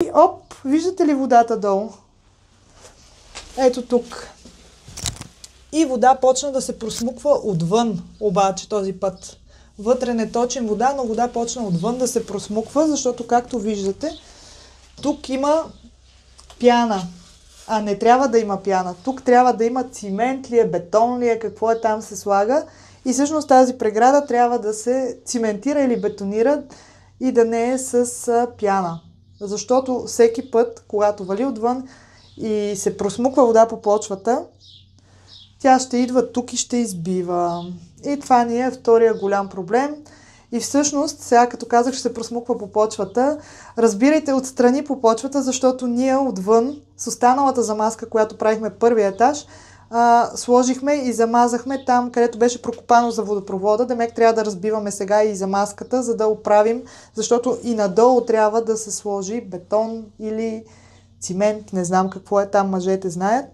И оп, виждате ли водата долу? Ето тук. И вода почна да се просмуква отвън, обаче този път. Вътре не точим вода, но вода почна отвън да се просмуква, защото, както виждате, тук има пяна. А не трябва да има пяна. Тук трябва да има цимент ли е, бетон ли е, какво е там се слага. И всъщност тази преграда трябва да се циментира или бетонира и да не е с пяна. Защото всеки път, когато вали отвън и се просмуква вода по почвата, тя ще идва тук и ще избива. И това ни е втория голям проблем. И всъщност, сега като казах, ще се просмуква по почвата, разбирайте отстрани по почвата, защото ние отвън, с останалата замазка, която правихме първия етаж, сложихме и замазахме там, където беше прокопано за водопровода. Демек трябва да разбиваме сега и замазката, за да оправим, защото и надолу трябва да се сложи бетон или цимент, не знам какво е там, мъжете знаят.